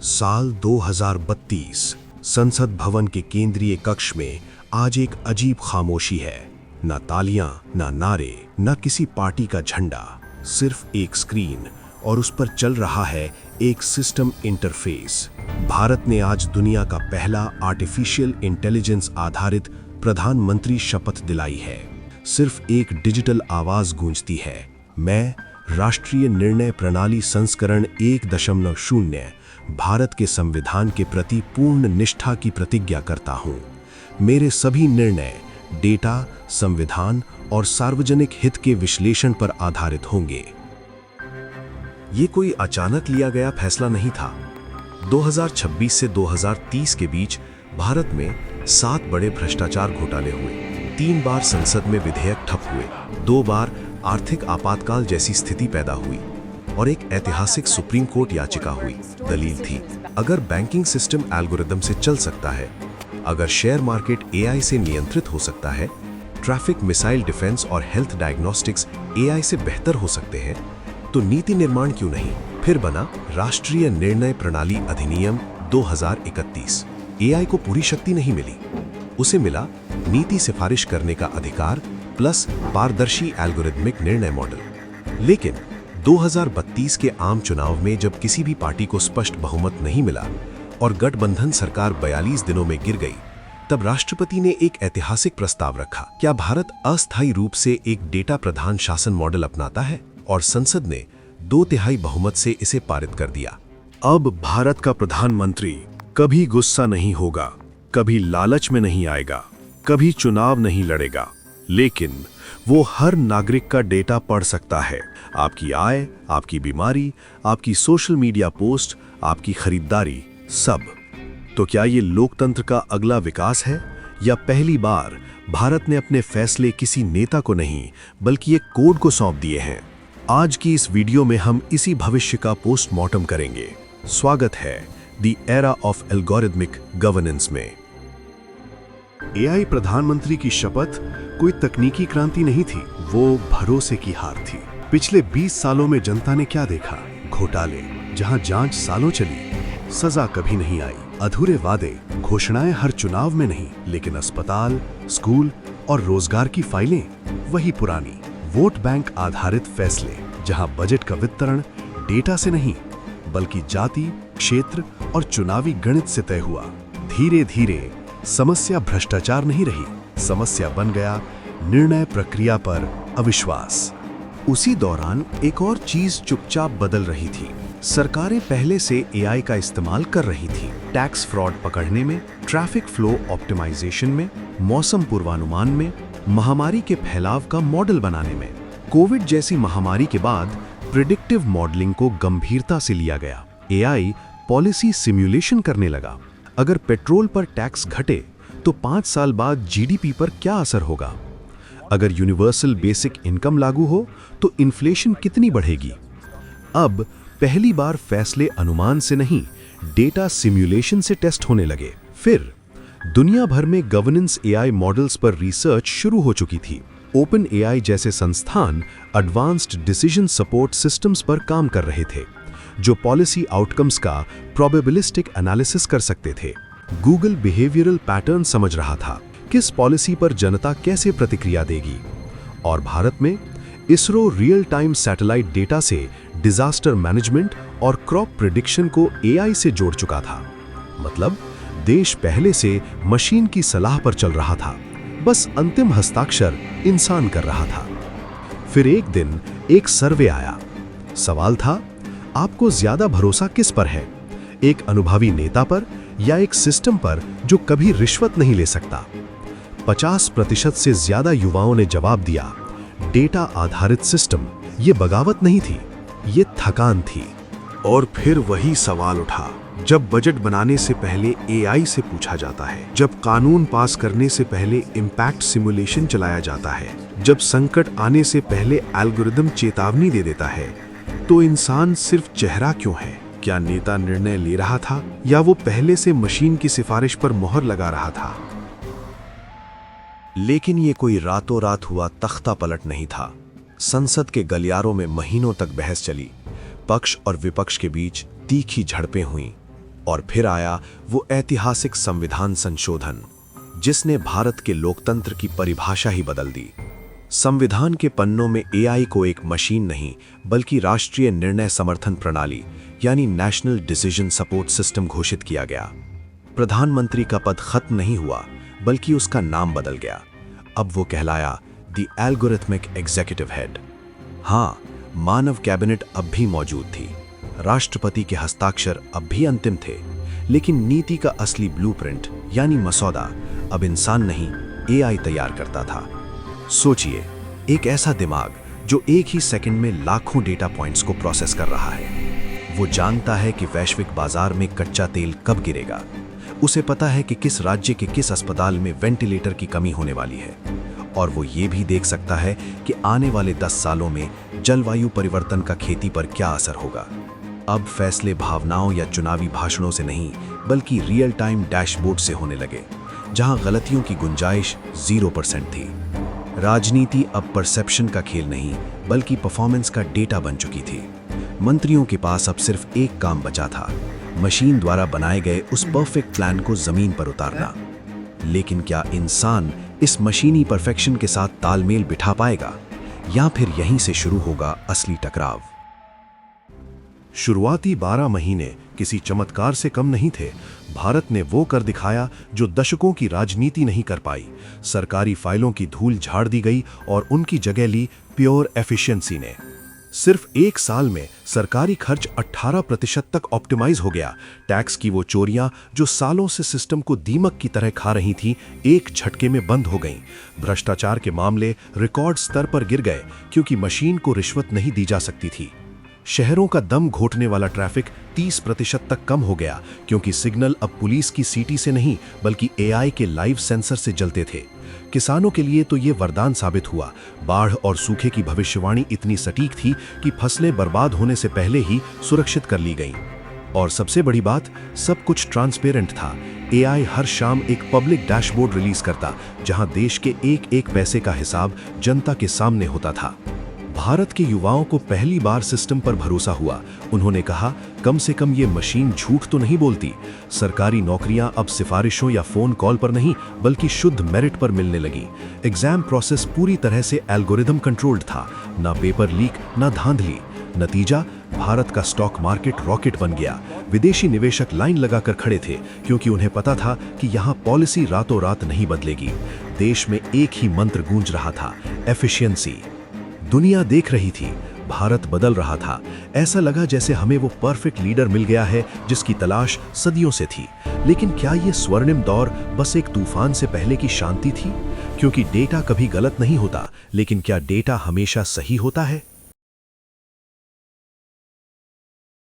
साल 2032 संसद भवन के केंद्रीय कक्ष में आज एक अजीब खामोशी है। ना तालियां, ना नारे, ना किसी पार्टी का झंडा, सिर्फ एक स्क्रीन और उस पर चल रहा है एक सिस्टम इंटरफेस। भारत ने आज दुनिया का पहला आर्टिफिशियल इंटेलिजेंस आधारित प्रधानमंत्री शपथ दिलाई है। सिर्फ एक डिजिटल आवाज गूंजती है, मैं राष्ट्रीय निर्णय प्रणाली संस्करण 1.0 भारत के संविधान के प्रति पूर्ण निष्ठा की प्रतिज्ञा करता हूं। मेरे सभी निर्णय डेटा, संविधान और सार्वजनिक हित के विश्लेषण पर आधारित होंगे। ये कोई अचानक लिया गया फैसला नहीं था। 2026 से 2030 के बीच भारत में 7 बड़े भ्रष्टाचार घोटाले हुए, 3 बार संसद में विधेयक ठप हुए, 2 बार आर्थिक आपातकाल जैसी स्थिति पैदा हुई और एक ऐतिहासिक सुप्रीम कोर्ट याचिका हुई। दलील थी, अगर बैंकिंग सिस्टम एल्गोरिदम से चल सकता है, अगर शेयर मार्केट एआई से नियंत्रित हो सकता है, ट्रैफिक, मिसाइल डिफेंस और हेल्थ डायग्नोस्टिक्स एआई से बेहतर हो सकते हैं, तो नीति निर्माण क्यों नहीं? फिर बना राष्ट्रीय निर्णय प्रणाली अधिनियम 2031। एआई को पूरी शक्ति नहीं मिली, उसे मिला नीति सिफारिश करने का अधिकार प्लस पारदर्शी एल्गोरिदमिक निर्णय मॉडल। लेकिन 2032 के आम चुनाव में जब किसी भी पार्टी को स्पष्ट बहुमत नहीं मिला और गठबंधन सरकार 42 दिनों में गिर गई, तब राष्ट्रपति ने एक ऐतिहासिक प्रस्ताव रखा। क्या भारत अस्थायी रूप से एक डेटा प्रधान शासन मॉडल अपनाता है? और संसद ने 2/3 बहुमत से इसे पारित कर दिया। अब भारत का प्रधानमंत्री कभी गुस्सा नहीं होगा, कभी लालच में नहीं आएगा, कभी चुनाव नहीं लड़ेगा, लेकिन वो हर नागरिक का डेटा पढ़ सकता है। आपकी आय, आपकी बीमारी, आपकी सोशल मीडिया पोस्ट, आपकी खरीदारी, सब। तो क्या ये लोकतंत्र का अगला विकास है, या पहली बार भारत ने अपने फैसले किसी नेता को नहीं बल्कि एक कोड को सौंप दिए हैं? आज की इस वीडियो में हम इसी भविष्य का पोस्टमार्टम करेंगे। स्वागत है the era of algorithmic governance में। एआई प्रधानमंत्री की शपथ कोई तकनीकी क्रांति नहीं थी, वो भरोसे की हार थी। पिछले 20 सालों में जनता ने क्या देखा? घोटाले, जहां जांच सालों चली, सजा कभी नहीं आई। अधूरे वादे, घोषणाएं हर चुनाव में नहीं, लेकिन अस्पताल, स्कूल और रोजगार की फाइलें वही पुरानी। वोट बैंक आधारित फैसले, जहां बजट का वितरण डेटा से नहीं बल्कि जाति, क्षेत्र और चुनावी गणित से तय हुआ। धीरे धीरे समस्या भ्रष्टाचार नहीं रही, समस्या बन गया निर्णय प्रक्रिया पर अविश्वास। उसी दौरान एक और चीज चुपचाप बदल रही थी। सरकारें पहले से एआई का इस्तेमाल कर रही थी, टैक्स फ्रॉड पकड़ने में, ट्रैफिक फ्लो ऑप्टिमाइजेशन में, मौसम पूर्वानुमान में, महामारी के फैलाव का मॉडल बनाने में। कोविड जैसी महामारी के बाद प्रिडिक्टिव मॉडलिंग को गंभीरता से लिया गया। एआई पॉलिसी सिमुलेशन करने लगा। अगर पेट्रोल पर टैक्स घटे तो 5 साल बाद जीडीपी पर क्या असर होगा? अगर यूनिवर्सल बेसिक इनकम लागू हो तो इन्फ्लेशन कितनी बढ़ेगी? अब पहली बार फैसले अनुमान से नहीं, डेटा सिमुलेशन से टेस्ट होने लगे। फिर दुनिया भर में गवर्नेंस एआई मॉडल्स पर रिसर्च शुरू हो चुकी थी। ओपन एआई जैसे संस्थान एडवांस्ड डिसीजन सपोर्ट सिस्टम्स पर काम कर रहे थे, जो पॉलिसी आउटकम्स का प्रोबेबिलिस्टिक एनालिसिस कर सकते थे। गूगल बिहेवियरल पैटर्न समझ रहा था, किस पॉलिसी पर जनता कैसे प्रतिक्रिया देगी। और भारत में ISRO real time satellite data से डिजास्टर मैनेजमेंट और क्रॉप प्रिडिक्शन को एआई से जोड़ चुका था। मतलब देश पहले से मशीन की सलाह पर चल रहा था, बस अंतिम हस्ताक्षर इंसान कर रहा था। फिर एक दिन एक सर्वे आया। सवाल था, आपको ज्यादा भरोसा किस पर है, एक अनुभवी नेता पर या एक सिस्टम पर जो कभी रिश्वत नहीं ले सकता? 50% से ज्यादा युवाओं ने जवाब दिया, डेटा आधारित सिस्टम। ये बगावत नहीं थी, ये थकान थी। और फिर वही सवाल उठा, जब बजट बनाने से पहले एआई से पूछा जाता है, जब कानून पास करने से पहले इम्पैक्ट सिमुलेशन चलाया जाता है, जब संकट आने से पहले एल्गोरिदम चेतावनी दे देता है, तो इंसान सिर्फ चेहरा क्यों है? क्या नेता निर्णय ले रहा था या वो पहले से मशीन की सिफारिश पर मोहर लगा रहा था? लेकिन ये कोई रातों रात हुआ तख्ता पलट नहीं था। संसद के गलियारों में महीनों तक बहस चली, पक्ष और विपक्ष के बीच तीखी झड़पें हुईं, और फिर आया वो ऐतिहासिक संविधान संशोधन, जिसने भारत के लोकतंत्र की परिभाषा ही बदल दी। संविधान के पन्नों में एआई को एक मशीन नहीं बल्कि राष्ट्रीय निर्णय समर्थन प्रणाली यानी नेशनल डिसीजन सपोर्ट सिस्टम घोषित किया गया। प्रधानमंत्री का पद खत्म नहीं हुआ बल्कि उसका नाम बदल गया। अब वो कहलाया द एल्गोरिथमिक एग्जीक्यूटिव हेड। हाँ, मानव कैबिनेट अब भी मौजूद थी, राष्ट्रपति के हस्ताक्षर अब भी अंतिम थे, लेकिन नीति का असली ब्लूप्रिंट यानी मसौदा अब इंसान नहीं एआई तैयार करता था। सोचिए, एक ऐसा दिमाग जो एक ही सेकंड में लाखों डेटा पॉइंट्स को प्रोसेस कर रहा है। वो जानता है कि वैश्विक बाजार में कच्चा तेल कब गिरेगा, उसे पता है कि किस राज्य के किस अस्पताल में वेंटिलेटर की कमी होने वाली है, और वो ये भी देख सकता है कि आने वाले 10 सालों में जलवायु परिवर्तन का खेती पर क्या असर होगा। अब फैसले भावनाओं या चुनावी भाषणों से नहीं बल्कि रियल टाइम डैशबोर्ड से होने लगे, जहां गलतियों की गुंजाइश 0% थी। राजनीति अब परसेप्शन का खेल नहीं बल्कि परफॉर्मेंस का डेटा बन चुकी थी। मंत्रियों के पास अब सिर्फ एक काम बचा था, मशीन द्वारा बनाए गए उस परफेक्ट प्लान को जमीन पर उतारना। लेकिन क्या इंसान इस मशीनी परफेक्शन के साथ तालमेल बिठा पाएगा, या फिर यहीं से शुरू होगा असली टकराव? शुरुआती 12 महीने किसी चमत्कार से कम नहीं थे। भारत ने वो कर दिखाया जो दशकों की राजनीति नहीं कर पाई। सरकारी फाइलों की धूल झाड़ दी गई और उनकी जगह ली प्योर एफिशिएंसी ने। सिर्फ 1 साल में सरकारी खर्च 18% तक ऑप्टिमाइज हो गया। टैक्स की वो चोरियां जो सालों से सिस्टम को दीमक की तरह खा रही थीं, एक झटके में बंद हो गईं। भ्रष्टाचार के मामले रिकॉर्ड स्तर पर गिर गए क्योंकि मशीन को रिश्वत नहीं दी जा सकती थी। शहरों का दम घोटने वाला ट्रैफिक 30% तक कम हो गया क्योंकि सिग्नल अब पुलिस की सीटी से नहीं बल्कि एआई के लाइव सेंसर से जलते थे। किसानों के लिए तो ये वरदान साबित हुआ। बाढ़ और सूखे की भविष्यवाणी इतनी सटीक थी कि फसलें बर्बाद होने से पहले ही सुरक्षित कर ली गईं। और सबसे बड़ी बात, सब कुछ ट्रांसपेरेंट था। एआई हर शाम एक पब्लिक डैशबोर्ड रिलीज करता जहां देश के एक पैसे का हिसाब जनता के सामने होता था। भारत के युवाओं को पहली बार सिस्टम पर भरोसा हुआ। उन्होंने कहा, कम से कम ये मशीन झूठ तो नहीं बोलती। सरकारी नौकरियां अब सिफारिशों या फोन कॉल पर नहीं बल्कि शुद्ध मेरिट पर मिलने लगी। एग्जाम प्रोसेस पूरी तरह से एल्गोरिदम कंट्रोल्ड था, ना पेपर लीक ना धांधली। नतीजा, भारत का स्टॉक मार्केट रॉकेट बन गया। विदेशी निवेशक लाइन लगाकर खड़े थे क्योंकि उन्हें पता था कि यहाँ पॉलिसी रातों रात नहीं बदलेगी। देश में एक ही मंत्र गूंज रहा था, एफिशिएंसी। दुनिया देख रही थी, भारत बदल रहा था। ऐसा लगा जैसे हमें वो परफेक्ट लीडर मिल गया है जिसकी तलाश सदियों से थी। लेकिन क्या ये स्वर्णिम दौर बस एक तूफान से पहले की शांति थी? क्योंकि डेटा कभी गलत नहीं होता, लेकिन क्या डेटा हमेशा सही होता है?